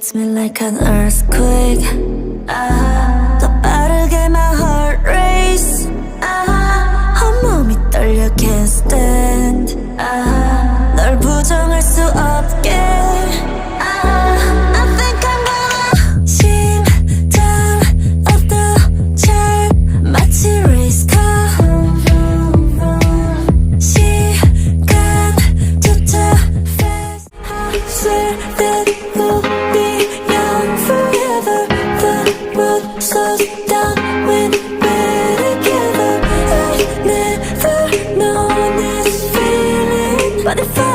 hits me like an earthquake. 더 빠르게 my heart race. 온몸이 떨려 can't stand. 널 부정할 수 없게. I think I'm gonna 심장 엎드려 마치 race car. 시간 too fast. I swear that we'll be young forever. The world slows down when we're together. I've never known this feeling, but if I